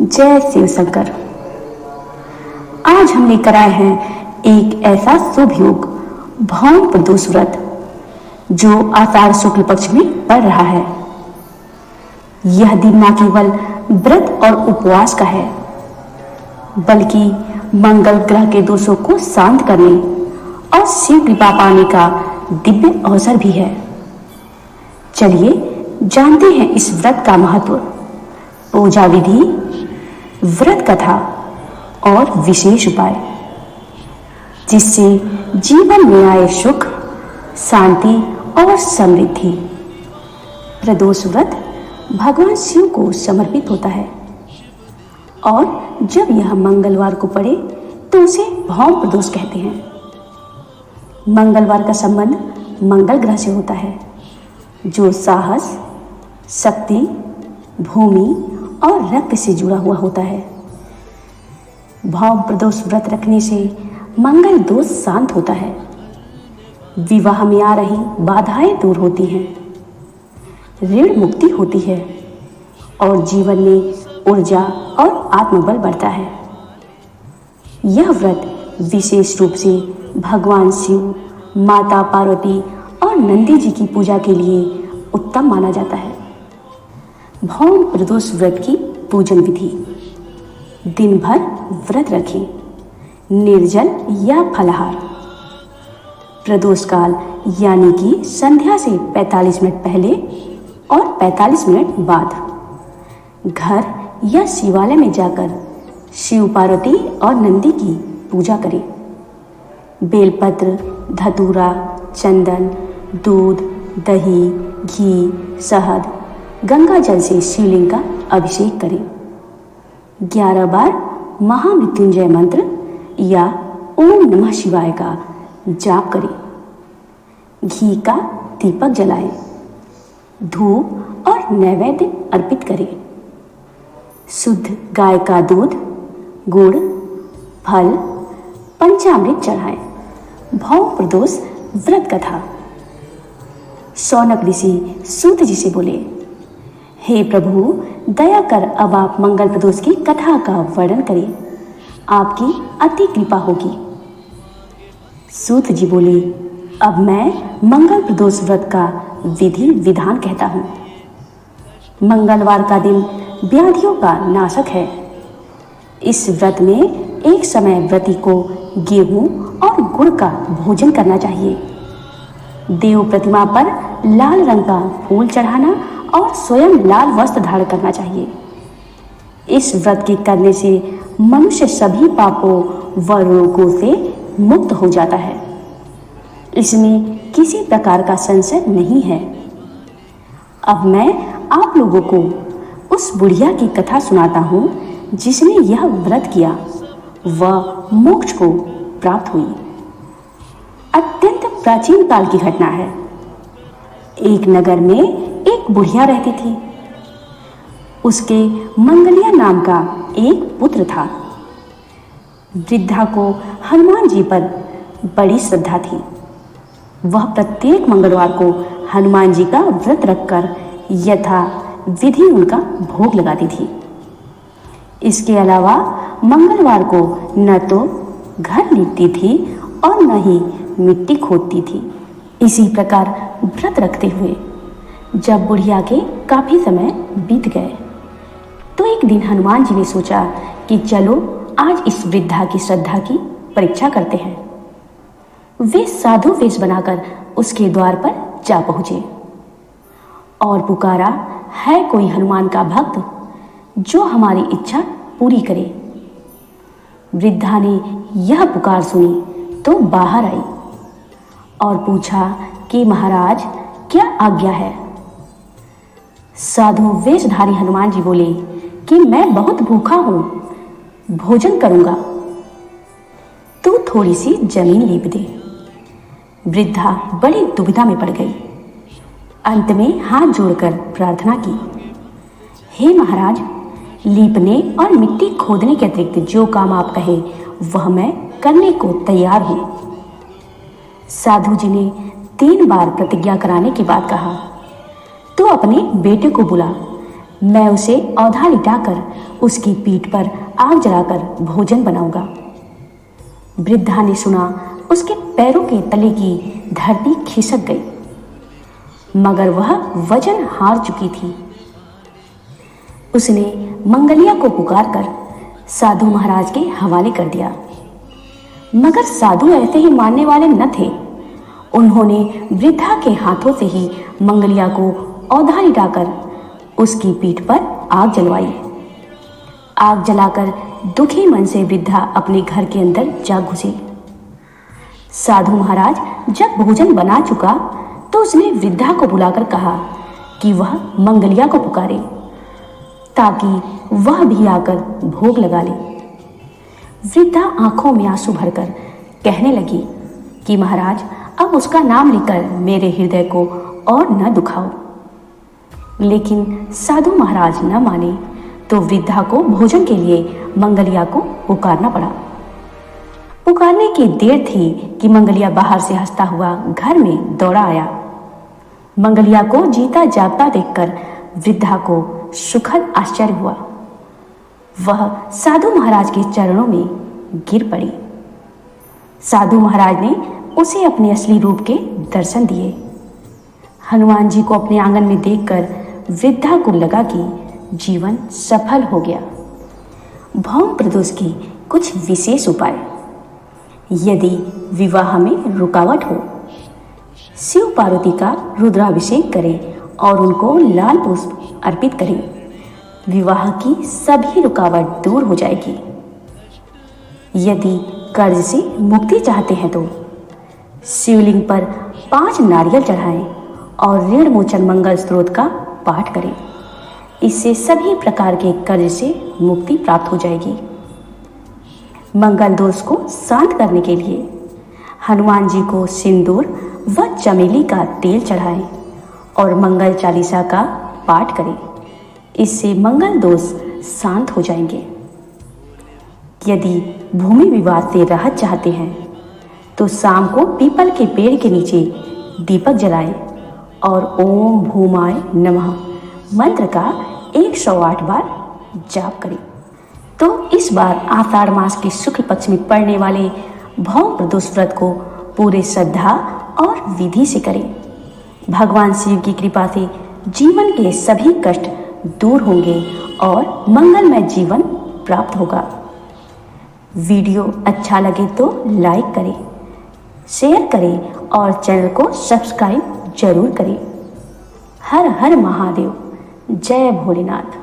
जय शिव शंकर। आज हम लेकर आए हैं एक ऐसा शुभ योग भौम प्रदोष व्रत जो आषाढ़ शुक्ल पक्ष में पड़ रहा है। यह दिन न केवल व्रत और उपवास का है बल्कि मंगल ग्रह के दोषों को शांत करने और शिव कृपा पाने का दिव्य अवसर भी है। चलिए जानते हैं इस व्रत का महत्व, पूजा विधि, व्रत कथा और विशेष उपाय जिससे जीवन में आए सुख, शांति और समृद्धि। प्रदोष व्रत भगवान शिव को समर्पित होता है और जब यह मंगलवार को पड़े तो उसे भौम प्रदोष कहते हैं। मंगलवार का संबंध मंगल ग्रह से होता है जो साहस, शक्ति, भूमि और रक्त से जुड़ा हुआ होता है। भौम प्रदोष व्रत रखने से मंगल दोष शांत होता है, विवाह में आ रही बाधाएं दूर होती हैं, ऋण मुक्ति होती है और जीवन में ऊर्जा और आत्मबल बढ़ता है। यह व्रत विशेष रूप से भगवान शिव, माता पार्वती और नंदी जी की पूजा के लिए उत्तम माना जाता है। भौम प्रदोष व्रत की पूजन विधि: दिन भर व्रत रखें, निर्जल या फलाहार। प्रदोष काल यानी कि संध्या से 45 मिनट पहले और 45 मिनट बाद घर या शिवालय में जाकर शिव, पार्वती और नंदी की पूजा करें। बेलपत्र, धतूरा, चंदन, दूध, दही, घी, शहद, गंगा जल से शिवलिंग का अभिषेक करें। 11 बार महामृत्युंजय मंत्र या ओम नमः शिवाय का जाप करें। घी का दीपक जलाएं, धूप और नैवेद्य अर्पित करें। शुद्ध गाय का दूध, गुड़, फल, पंचामृत चढ़ाएं। भौम प्रदोष व्रत कथा। शौनक ऋषि सूत जी से बोले, हे प्रभु, दया कर अब आप मंगल प्रदोष की कथा का वर्णन करें, आपकी अति कृपा होगी। सूत जी बोले, अब मैं मंगल प्रदोष व्रत का विधि विधान कहता हूँ। मंगलवार का दिन व्याधियों का नाशक है। इस व्रत में एक समय व्रती को गेहूं और गुड़ का भोजन करना चाहिए। देव प्रतिमा पर लाल रंग का फूल चढ़ाना और स्वयं लाल वस्त्र धारण करना चाहिए। इस व्रत के करने से मनुष्य सभी पापों व रोगों से मुक्त हो जाता है। इसमें किसी प्रकार का संशय नहीं है। अब मैं आप लोगों को उस बुढ़िया की कथा सुनाता हूँ जिसने यह व्रत किया वह मोक्ष को प्राप्त हुई। अत्यंत प्राचीन काल की घटना है। एक नगर में एक बुढ़िया रहती थी। उसके मंगलिया नाम का एक पुत्र था। वृद्धा को हनुमान जी पर बड़ी श्रद्धा थी। वह प्रत्येक मंगलवार को हनुमान जी का व्रत रखकर यथा विधि उनका भोग लगाती थी। इसके अलावा मंगलवार को न तो घर लीपती थी और न ही मिट्टी खोदती थी। इसी प्रकार व्रत रखते हुए जब बुढ़िया के काफी समय बीत गए तो एक दिन हनुमान जी ने सोचा कि चलो आज इस वृद्धा की श्रद्धा की परीक्षा करते हैं। वे साधु वेश बनाकर उसके द्वार पर जा पहुंचे और पुकारा, है कोई हनुमान का भक्त जो हमारी इच्छा पूरी करे। वृद्धा ने यह पुकार सुनी तो बाहर आई और पूछा कि महाराज क्या आज्ञा है। साधु वेशधारी हनुमान जी बोले कि मैं बहुत भूखा हूं, भोजन करूंगा, तू थोड़ी सी जमीन लीप दे। वृद्धा बड़ी दुविधा में पड़ गई। अंत में हाथ जोड़कर प्रार्थना की, हे महाराज, लीपने और मिट्टी खोदने के अतिरिक्त जो काम आप कहें वह मैं करने को तैयार हूं। साधु जी ने 3 बार प्रतिज्ञा कराने के बाद कहा, तो अपने बेटे को बुला, मैं उसे औधा लिटाकर उसकी पीठ पर आग जलाकर भोजन बनाऊंगा। वृद्धा ने सुना, उसके पैरों के तले की धरती खिसक गई, मगर वह वजन हार चुकी थी। उसने मंगलिया को पुकारकर साधु महाराज के हवाले कर दिया, मगर साधु ऐसे ही मानने वाले न थे। उन्होंने वृद्धा के हाथों से ही मंगलिया को औधा लिटाकर उसकी पीठ पर आग जलवाई। आग जलाकर दुखी मन से वृद्धा अपने घर के अंदर जा घुसी। साधु महाराज जब भोजन बना चुका तो उसने वृद्धा को बुलाकर कहा कि वह मंगलिया को पुकारे ताकि वह भी आकर भोग लगा ले। वृद्धा आंखों में आंसू भरकर कहने लगी कि महाराज, अब उसका नाम लेकर मेरे हृदय को और न दुखाओ। लेकिन साधु महाराज न माने तो वृद्धा को भोजन के लिए मंगलिया को पुकारना पड़ा। पुकारने की देर थी कि मंगलिया बाहर से हंसता हुआ घर में दौड़ा आया। मंगलिया को जीता जागता देखकर वृद्धा को सुखद आश्चर्य हुआ। वह साधु महाराज के चरणों में गिर पड़ी। साधु महाराज ने उसे अपने असली रूप के दर्शन दिए। हनुमान जी को अपने आंगन में देखकर वृद्धा को लगा कि जीवन सफल हो गया। भौम प्रदोष की कुछ विशेष उपाय। यदि विवाह में रुकावट हो, शिव पार्वती का रुद्राभिषेक करें और उनको लाल पुष्प अर्पित करें। विवाह की सभी रुकावट दूर हो जाएगी। यदि कर्ज से मुक्ति चाहते हैं तो शिवलिंग पर 5 नारियल चढ़ाएं और ऋण मोचन मंगल स्त्रोत का पाठ करें। इससे सभी प्रकार के कर्ज से मुक्ति प्राप्त हो जाएगी। मंगल दोष को शांत करने के लिए हनुमान जी को सिंदूर व चमेली का तेल चढ़ाएं और मंगल चालीसा का पाठ करें। इससे मंगल दोष शांत हो जाएंगे। यदि भूमि विवाद से राहत चाहते हैं तो शाम को पीपल के पेड़ के नीचे दीपक जलाएं और ओम भूमाय नमः मंत्र का 108 बार जाप करें। तो इस बार आषाढ़ मास के शुक्ल पक्ष में पड़ने वाले भौम प्रदोष व्रत को पूरे श्रद्धा और विधि से करें। भगवान शिव की कृपा से जीवन के सभी कष्ट दूर होंगे और मंगलमय जीवन प्राप्त होगा। वीडियो अच्छा लगे तो लाइक करें, शेयर करें और चैनल को सब्सक्राइब जरूर करें। हर हर महादेव। जय भोलेनाथ।